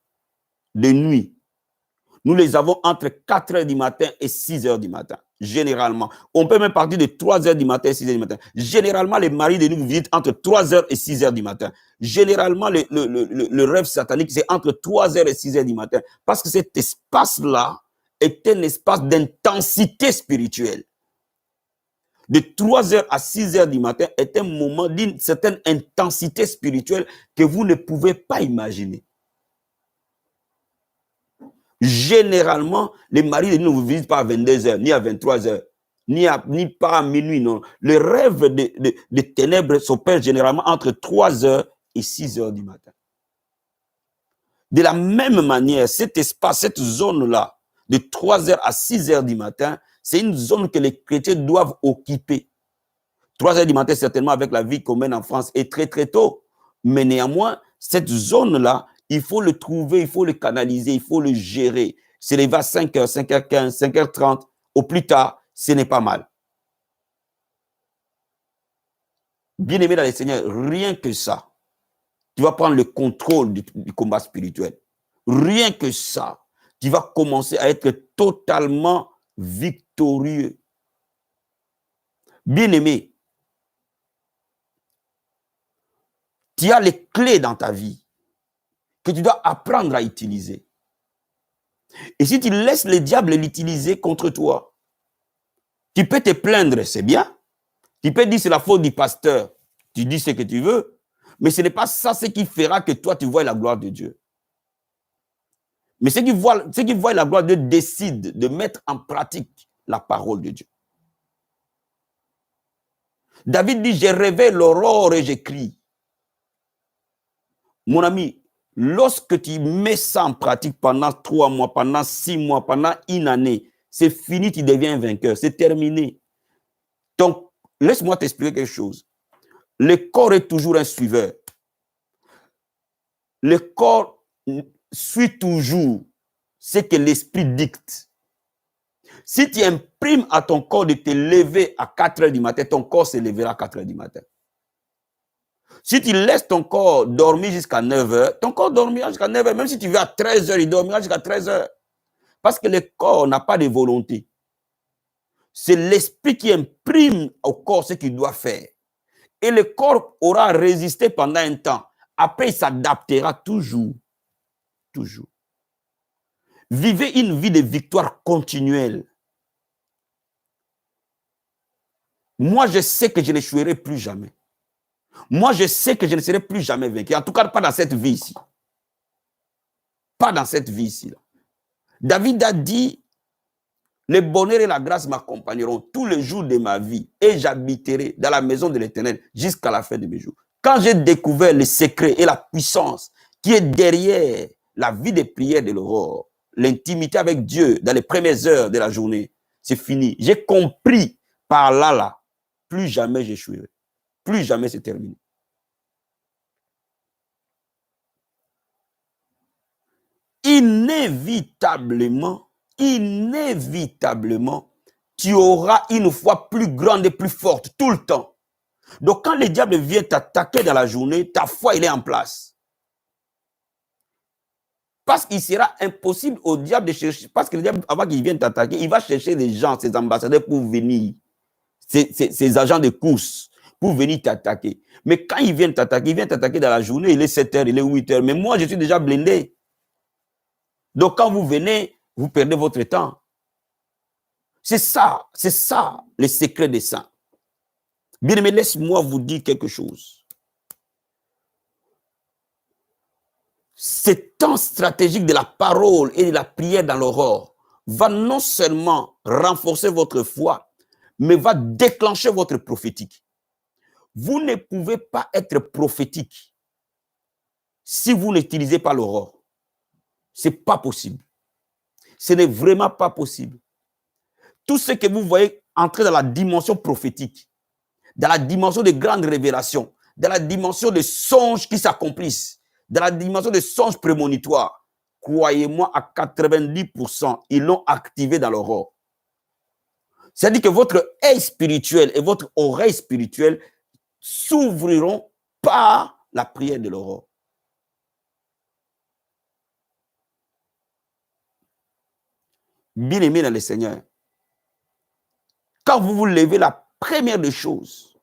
de nuit, nous les avons entre 4 heures du matin et 6 heures du matin. Généralement. On peut même partir de 3 heures du matin et 6 heures du matin. Généralement, les maris de nous vous visitent entre 3 heures et 6 heures du matin. Généralement, le rêve satanique, c'est entre 3 heures et 6 heures du matin. Parce que cet espace-là est un espace d'intensité spirituelle. De 3 heures à 6 heures du matin est un moment d'une certaine intensité spirituelle que vous ne pouvez pas imaginer. Généralement, les maris de nous ne vous visitent pas à 22 heures, ni à 23 heures, ni pas à minuit, non. Le rêve de ténèbres s'opère généralement entre 3 heures et 6 heures du matin. De la même manière, cet espace, cette zone-là, de 3 heures à 6 heures du matin, C'est une zone que les chrétiens doivent occuper. 3 heures du matin, certainement, avec la vie qu'on mène en France, est très, très tôt. Mais néanmoins, cette zone-là, il faut le trouver, il faut le canaliser, il faut le gérer. Se lever à 5h, 5h15, 5h30, au plus tard, ce n'est pas mal. Bien-aimé dans le Seigneur, rien que ça, tu vas prendre le contrôle du combat spirituel. Rien que ça, tu vas commencer à être totalement victorieux. Bien-aimé, tu as les clés dans ta vie que tu dois apprendre à utiliser. Et si tu laisses le diable l'utiliser contre toi, tu peux te plaindre, c'est bien. Tu peux dire c'est la faute du pasteur. Tu dis ce que tu veux. Mais ce n'est pas ça ce qui fera que toi tu vois la gloire de Dieu. Mais ceux qui voient la gloire de Dieu décident de mettre en pratique la parole de Dieu. David dit, j'ai rêvé l'aurore et j'écris. Mon ami, lorsque tu mets ça en pratique pendant 3 mois, pendant 6 mois, pendant une année, c'est fini, tu deviens vainqueur, c'est terminé. Donc, laisse-moi t'expliquer quelque chose. Le corps est toujours un suiveur. Le corps suit toujours ce que l'esprit dicte. Si tu imprimes à ton corps de te lever à 4 heures du matin, ton corps se lèvera à 4 heures du matin. Si tu laisses ton corps dormir jusqu'à 9 heures, ton corps dormira jusqu'à 9 heures. Même si tu vas à 13 heures, il dormira jusqu'à 13 heures. Parce que le corps n'a pas de volonté. C'est l'esprit qui imprime au corps ce qu'il doit faire. Et le corps aura résisté pendant un temps. Après, il s'adaptera toujours. Toujours. Vivez une vie de victoire continuelle. Moi, je sais que je n'échouerai plus jamais. Moi, je sais que je ne serai plus jamais vaincu. En tout cas, pas dans cette vie ici. Pas dans cette vie ici. David a dit, le bonheur et la grâce m'accompagneront tous les jours de ma vie et j'habiterai dans la maison de l'Éternel jusqu'à la fin de mes jours. Quand j'ai découvert le secret et la puissance qui est derrière la vie de prière de l'aurore, l'intimité avec Dieu dans les premières heures de la journée, c'est fini. J'ai compris par là, plus jamais j'échouerai. Plus jamais c'est terminé. Inévitablement, tu auras une foi plus grande et plus forte tout le temps. Donc, quand le diable vient t'attaquer dans la journée, ta foi, il est en place. Parce qu'il sera impossible au diable de chercher, parce que le diable, avant qu'il vienne t'attaquer, il va chercher des gens, ses ambassadeurs pour venir, ses agents de course, pour venir t'attaquer. Mais quand il vient t'attaquer dans la journée, il est 7 heures, il est 8 heures. Mais moi, je suis déjà blindé. Donc, quand vous venez, vous perdez votre temps. C'est ça le secret des saints. Bien aimé, laisse-moi vous dire quelque chose. Ce temps stratégique de la parole et de la prière dans l'aurore va non seulement renforcer votre foi, mais va déclencher votre prophétique. Vous ne pouvez pas être prophétique si vous n'utilisez pas l'aurore. Ce n'est pas possible. Ce n'est vraiment pas possible. Tout ce que vous voyez entrer dans la dimension prophétique, dans la dimension de grandes révélations, dans la dimension de songes qui s'accomplissent, dans la dimension de songes prémonitoires, croyez-moi, à 90%, ils l'ont activé dans l'aurore. C'est-à-dire que votre œil spirituel et votre oreille spirituelle s'ouvriront par la prière de l'aurore. Bien-aimés dans le Seigneur, quand vous vous levez, la première des choses,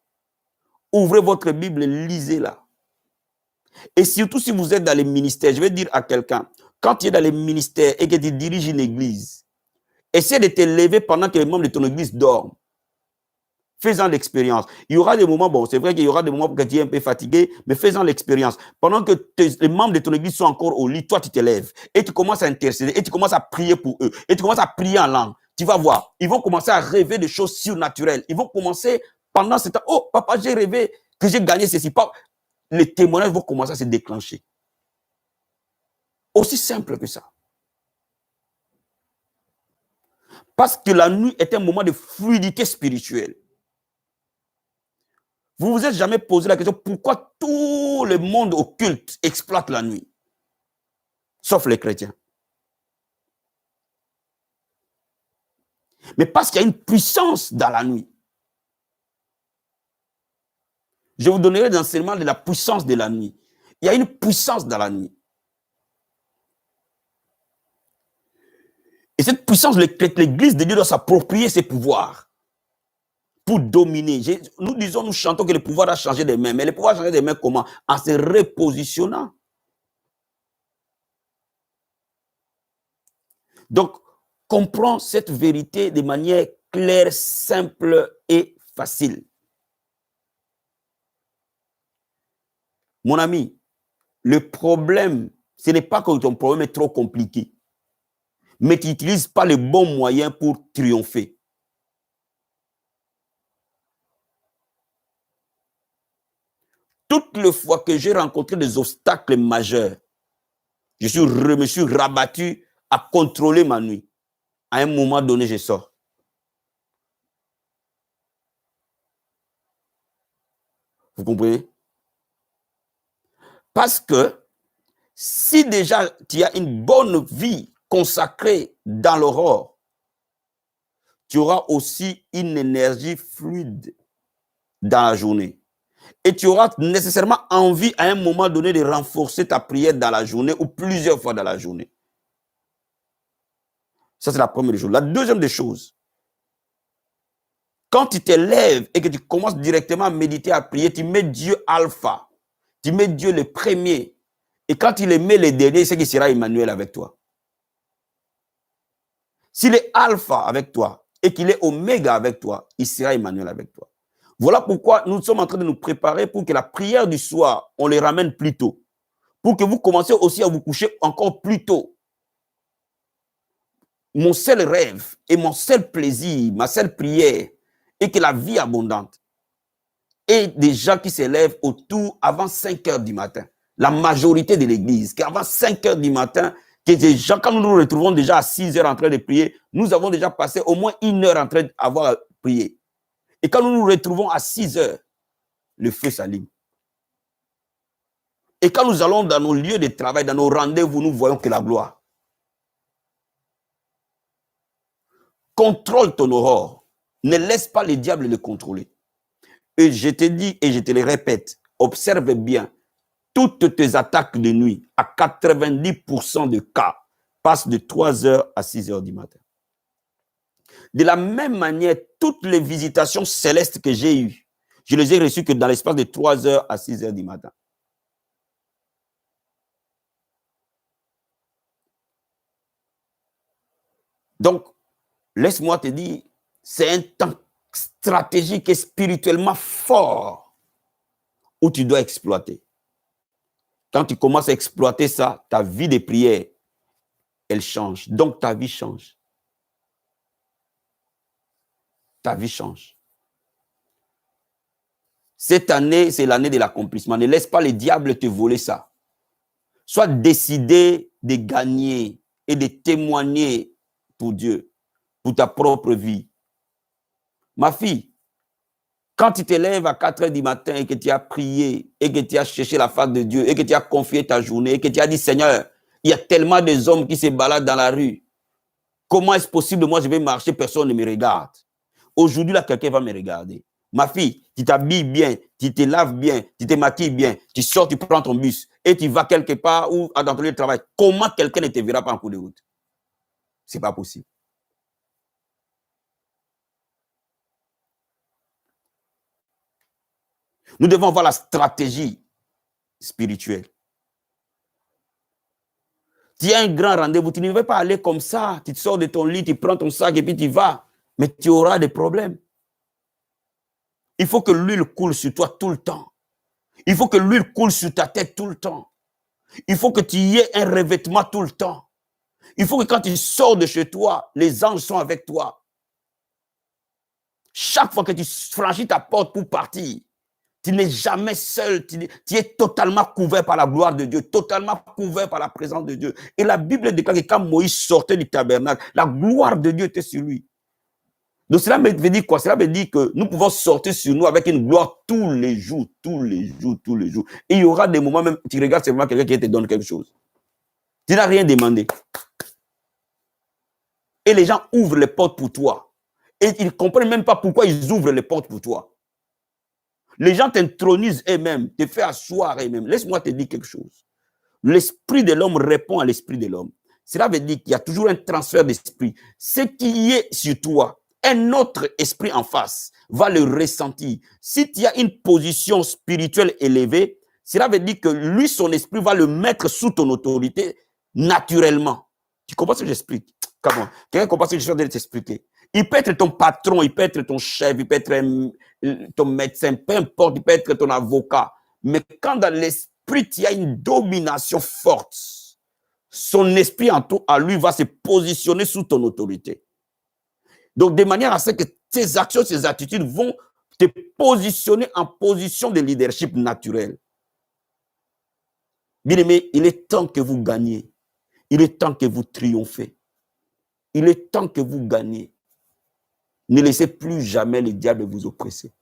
ouvrez votre Bible, lisez-la. Et surtout si vous êtes dans les ministères, je vais dire à quelqu'un, quand tu es dans les ministères et que tu diriges une église, essaie de te lever pendant que les membres de ton église dorment. Fais-en l'expérience. Il y aura des moments, bon, c'est vrai qu'il y aura des moments où tu es un peu fatigué, mais fais-en l'expérience. Pendant que les membres de ton église sont encore au lit, toi tu te lèves et tu commences à intercéder et tu commences à prier pour eux et tu commences à prier en langue. Tu vas voir, ils vont commencer à rêver de choses surnaturelles. Ils vont commencer pendant ce temps, oh papa, j'ai rêvé que j'ai gagné ceci. Les témoignages vont commencer à se déclencher. Aussi simple que ça. Parce que la nuit est un moment de fluidité spirituelle. Vous vous êtes jamais posé la question pourquoi tout le monde occulte exploite la nuit, sauf les chrétiens. Mais parce qu'il y a une puissance dans la nuit. Je vous donnerai des enseignements de la puissance de la nuit. Il y a une puissance dans la nuit. Et cette puissance, l'Église de Dieu doit s'approprier ses pouvoirs pour dominer. Nous chantons que le pouvoir a changé des mains. Mais le pouvoir a changé des mains comment? En se repositionnant. Donc, comprends cette vérité de manière claire, simple et facile. Mon ami, le problème, ce n'est pas que ton problème est trop compliqué, mais tu n'utilises pas le bon moyen pour triompher. Toutes les fois que j'ai rencontré des obstacles majeurs, je me suis rabattu à contrôler ma nuit. À un moment donné, je sors. Vous comprenez? Parce que si déjà tu as une bonne vie consacrée dans l'aurore, tu auras aussi une énergie fluide dans la journée. Et tu auras nécessairement envie à un moment donné de renforcer ta prière dans la journée ou plusieurs fois dans la journée. Ça, c'est la première chose. La deuxième des choses, quand tu te lèves et que tu commences directement à méditer, à prier, tu mets Dieu alpha. Tu mets Dieu le premier. Et quand il met le dernier, c'est qu'il sera Emmanuel avec toi. S'il est alpha avec toi et qu'il est oméga avec toi, il sera Emmanuel avec toi. Voilà pourquoi nous sommes en train de nous préparer pour que la prière du soir, on les ramène plus tôt. Pour que vous commenciez aussi à vous coucher encore plus tôt. Mon seul rêve et mon seul plaisir, ma seule prière est que la vie abondante et des gens qui se lèvent autour avant 5 heures du matin. La majorité de l'église, qu'avant 5 heures du matin, que des gens, quand nous nous retrouvons déjà à 6 heures en train de prier, nous avons déjà passé au moins 1 heure en train d'avoir prié. Et quand nous nous retrouvons à 6 heures, le feu s'allume. Et quand nous allons dans nos lieux de travail, dans nos rendez-vous, nous voyons que la gloire. Contrôle ton aurore. Ne laisse pas le diable le contrôler. Et je te dis et je te le répète, observe bien, toutes tes attaques de nuit, à 90% de cas, passent de 3 heures à 6 heures du matin. De la même manière, toutes les visitations célestes que j'ai eues, je les ai reçues que dans l'espace de 3 heures à 6 heures du matin. Donc, laisse-moi te dire, c'est un temps stratégique et spirituellement fort où tu dois exploiter. Quand tu commences à exploiter ça, ta vie de prière, elle change. Donc, ta vie change. Ta vie change. Cette année, c'est l'année de l'accomplissement. Ne laisse pas le diable te voler ça. Sois décidé de gagner et de témoigner pour Dieu, pour ta propre vie. Ma fille, quand tu te lèves à 4 heures du matin et que tu as prié et que tu as cherché la face de Dieu et que tu as confié ta journée et que tu as dit, Seigneur, il y a tellement de hommes qui se baladent dans la rue. Comment est-ce possible? Moi, je vais marcher, personne ne me regarde. Aujourd'hui, là, quelqu'un va me regarder. Ma fille, tu t'habilles bien, tu te laves bien, tu te maquilles bien, tu sors, tu prends ton bus et tu vas quelque part ou dans ton lieu de travail. Comment quelqu'un ne te verra pas en cours de route? Ce n'est pas possible. Nous devons avoir la stratégie spirituelle. Tu as un grand rendez-vous, tu ne veux pas aller comme ça. Tu te sors de ton lit, tu prends ton sac et puis tu vas. Mais tu auras des problèmes. Il faut que l'huile coule sur toi tout le temps. Il faut que l'huile coule sur ta tête tout le temps. Il faut que tu y aies un revêtement tout le temps. Il faut que quand tu sors de chez toi, les anges sont avec toi. Chaque fois que tu franchis ta porte pour partir, tu n'es jamais seul, tu es totalement couvert par la gloire de Dieu, totalement couvert par la présence de Dieu. Et la Bible déclare que quand Moïse sortait du tabernacle, la gloire de Dieu était sur lui. Donc cela veut dire quoi? Cela veut dire que nous pouvons sortir sur nous avec une gloire tous les jours, tous les jours, tous les jours. Et il y aura des moments même, tu regardes seulement quelqu'un qui te donne quelque chose. Tu n'as rien demandé. Et les gens ouvrent les portes pour toi. Et ils ne comprennent même pas pourquoi ils ouvrent les portes pour toi. Les gens t'intronisent eux-mêmes, te font asseoir eux-mêmes. Laisse-moi te dire quelque chose. L'esprit de l'homme répond à l'esprit de l'homme. Cela veut dire qu'il y a toujours un transfert d'esprit. Ce qui est sur toi, un autre esprit en face va le ressentir. Si tu as une position spirituelle élevée, cela veut dire que lui, son esprit va le mettre sous ton autorité naturellement. Tu comprends ce que j'explique? Comment? Quelqu'un comprend ce que je suis en train de t'expliquer? Il peut être ton patron, il peut être ton chef, il peut être ton médecin, peu importe, il peut être ton avocat. Mais quand dans l'esprit, il y a une domination forte, son esprit à lui va se positionner sous ton autorité. Donc, de manière à ce que tes actions, tes attitudes vont te positionner en position de leadership naturel. Bien aimé, il est temps que vous gagnez. Il est temps que vous triomphez. Il est temps que vous gagnez. Ne laissez plus jamais le diable vous oppresser.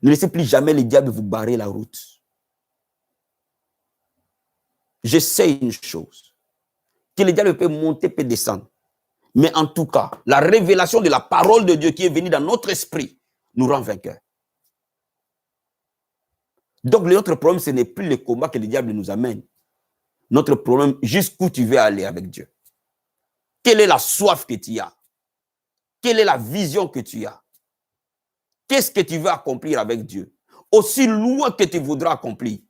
Ne laissez plus jamais le diable vous barrer la route. Je sais une chose, que le diable peut monter, peut descendre. Mais en tout cas, la révélation de la parole de Dieu qui est venue dans notre esprit nous rend vainqueurs. Donc, notre problème, ce n'est plus le combat que le diable nous amène. Notre problème, jusqu'où tu veux aller avec Dieu. Quelle est la soif que tu as? Quelle est la vision que tu as? Qu'est-ce que tu veux accomplir avec Dieu? Aussi loin que tu voudras accomplir.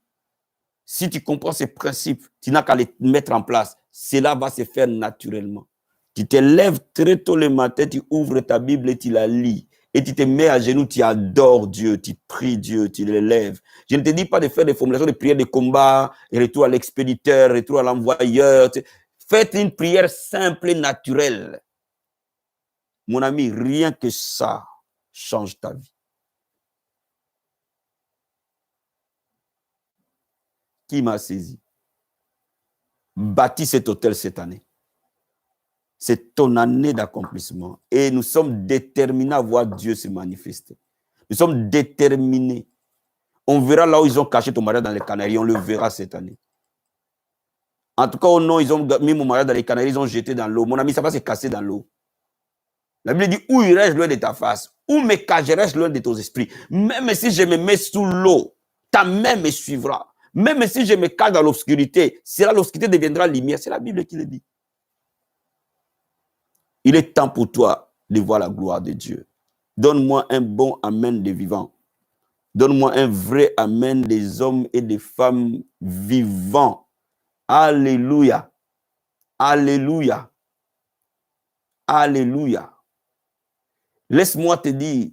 Si tu comprends ces principes, tu n'as qu'à les mettre en place. Cela va se faire naturellement. Tu te lèves très tôt le matin, tu ouvres ta Bible et tu la lis. Et tu te mets à genoux, tu adores Dieu, tu pries Dieu, tu l'élèves. Je ne te dis pas de faire des formulations de prière de combat, retour à l'expéditeur, retour à l'envoyeur. Faites une prière simple et naturelle. Mon ami, rien que ça change ta vie. Qui m'a saisi? Bâtis cet hôtel cette année. C'est ton année d'accomplissement. Et nous sommes déterminés à voir Dieu se manifester. Nous sommes déterminés. On verra là où ils ont caché ton mariage dans les Canaries. On le verra cette année. En tout cas, au nom, ils ont mis mon mariage dans les Canaries. Ils ont jeté dans l'eau. Mon ami, ça va se casser dans l'eau. La Bible dit, où irai-je loin de ta face? Où me cacherai-je loin de ton esprit? Même si je me mets sous l'eau, ta main me suivra. Même si je me cache dans l'obscurité, l'obscurité deviendra lumière. C'est la Bible qui le dit. Il est temps pour toi de voir la gloire de Dieu. Donne-moi un bon amen des vivants. Donne-moi un vrai amen des hommes et des femmes vivants. Alléluia. Alléluia. Alléluia. Laisse-moi te dire,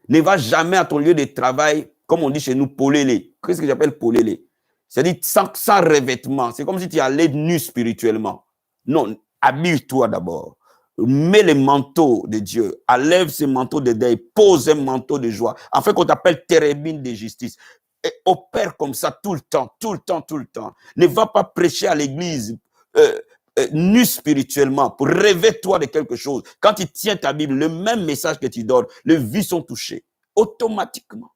ne va jamais à ton lieu de travail, comme on dit chez nous, polélé. Qu'est-ce que j'appelle polélé? C'est-à-dire sans revêtement. C'est comme si tu allais nu spirituellement. Non, habille-toi d'abord. Mets le manteau de Dieu, enlève ce manteau de deuil, pose un manteau de joie, afin qu'on t'appelle térébine de justice. Et opère comme ça tout le temps, tout le temps, tout le temps. Ne va pas prêcher à l'église nu spirituellement pour rêver-toi de quelque chose. Quand tu tiens ta Bible, le même message que tu donnes, les vies sont touchées. Automatiquement,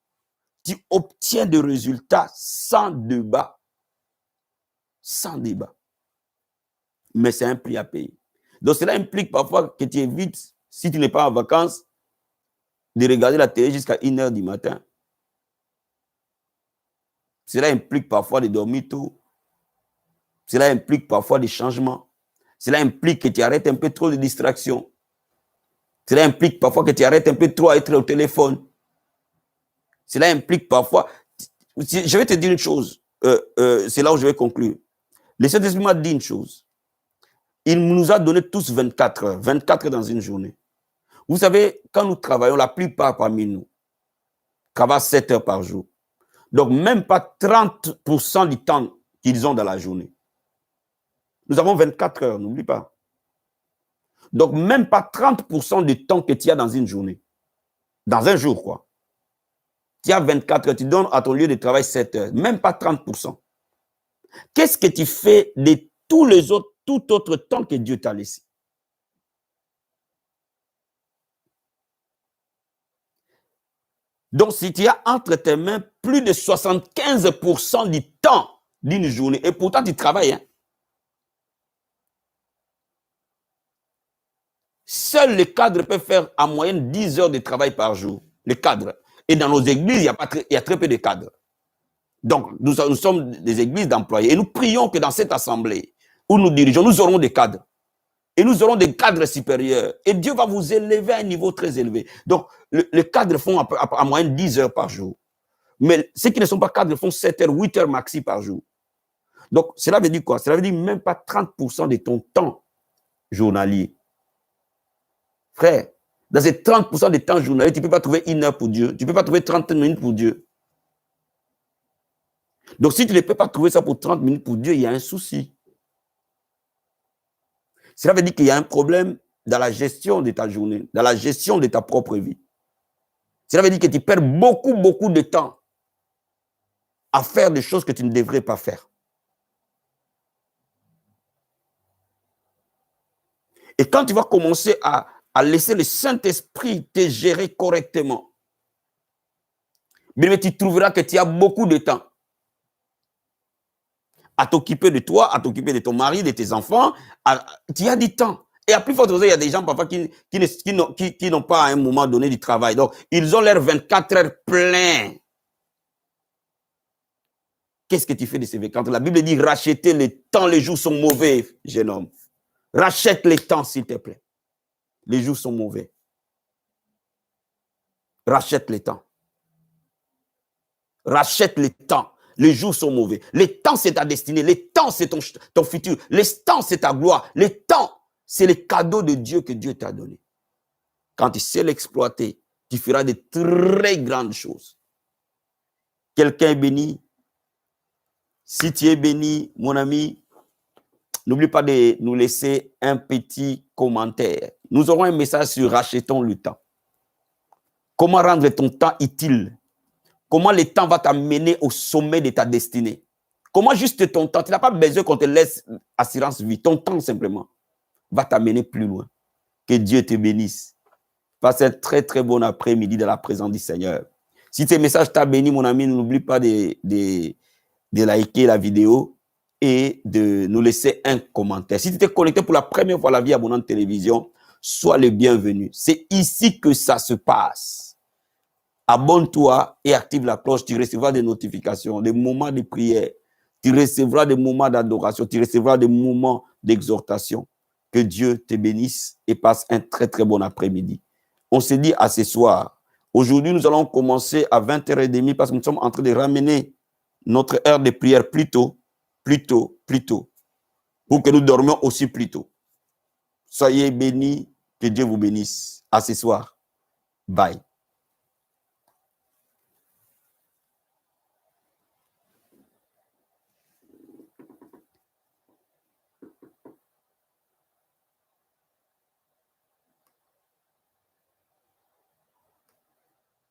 tu obtiens des résultats sans débat. Sans débat. Mais c'est un prix à payer. Donc, cela implique parfois que tu évites, si tu n'es pas en vacances, de regarder la télé jusqu'à 1h du matin. Cela implique parfois de dormir tôt. Cela implique parfois des changements. Cela implique que tu arrêtes un peu trop de distractions. Cela implique parfois que tu arrêtes un peu trop à être au téléphone. Cela implique parfois... Je vais te dire une chose. C'est là où je vais conclure. Le Saint-Esprit m'a dit une chose. Il nous a donné tous 24 heures. 24 heures dans une journée. Vous savez, quand nous travaillons, la plupart parmi nous travaillent 7 heures par jour. Donc, même pas 30% du temps qu'ils ont dans la journée. Nous avons 24 heures, n'oublie pas. Donc, même pas 30% du temps que tu as dans une journée. Dans un jour, quoi. Tu as 24 heures, tu donnes à ton lieu de travail 7 heures. Même pas 30%. Qu'est-ce que tu fais de tous les autres, tout autre temps que Dieu t'a laissé? Donc, si tu as entre tes mains plus de 75% du temps d'une journée, et pourtant tu travailles, hein. Seuls les cadres peuvent faire en moyenne 10 heures de travail par jour. Les cadres. Et dans nos églises, il y a très peu de cadres. Donc, nous sommes des églises d'employés. Et nous prions que dans cette assemblée où nous dirigeons, nous aurons des cadres. Et nous aurons des cadres supérieurs. Et Dieu va vous élever à un niveau très élevé. Donc, les cadres font en moyenne 10 heures par jour. Mais ceux qui ne sont pas cadres font 7 heures, 8 heures maxi par jour. Donc, cela veut dire quoi? Cela veut dire même pas 30% de ton temps journalier. Frère, dans ces 30% de temps journalier, tu ne peux pas trouver 1 heure pour Dieu. Tu ne peux pas trouver 30 minutes pour Dieu. Donc, si tu ne peux pas trouver ça pour 30 minutes pour Dieu, il y a un souci. Cela veut dire qu'il y a un problème dans la gestion de ta journée, dans la gestion de ta propre vie. Cela veut dire que tu perds beaucoup, beaucoup de temps à faire des choses que tu ne devrais pas faire. Et quand tu vas commencer à laisser le Saint-Esprit te gérer correctement, mais tu trouveras que tu as beaucoup de temps à t'occuper de toi, à t'occuper de ton mari, de tes enfants. Tu as du temps. Et à plus forte raison, il y a des gens parfois qui n'ont pas à un moment donné du travail. Donc, ils ont leurs 24 heures plein. Qu'est-ce que tu fais de ces 24 heures? La Bible dit racheter le temps, les jours sont mauvais, jeune homme. Rachète les temps, s'il te plaît. Les jours sont mauvais. Rachète les temps. Rachète les temps. Les jours sont mauvais. Les temps, c'est ta destinée. Les temps, c'est ton futur. Les temps, c'est ta gloire. Les temps, c'est les cadeaux de Dieu que Dieu t'a donné. Quand tu sais l'exploiter, tu feras de très grandes choses. Quelqu'un est béni. Si tu es béni, mon ami, n'oublie pas de nous laisser un petit commentaire. Nous aurons un message sur rachetons le temps. Comment rendre ton temps utile? Comment le temps va t'amener au sommet de ta destinée? Comment juste ton temps? Tu n'as pas besoin qu'on te laisse assurance vie. Ton temps simplement va t'amener plus loin. Que Dieu te bénisse. Passe un très très bon après-midi dans la présence du Seigneur. Si ce message t'a béni, mon ami, n'oublie pas de liker la vidéo et de nous laisser un commentaire. Si tu t'es connecté pour la première fois à la Vie Abondante Télévision, sois le bienvenu. C'est ici que ça se passe. Abonne-toi et active la cloche, tu recevras des notifications, des moments de prière, tu recevras des moments d'adoration, tu recevras des moments d'exhortation. Que Dieu te bénisse et passe un très très bon après-midi. On se dit à ce soir. Aujourd'hui, nous allons commencer à 20h30 parce que nous sommes en train de ramener notre heure de prière plus tôt, pour que nous dormions aussi plus tôt. Soyez bénis, que Dieu vous bénisse. À ce soir. Bye.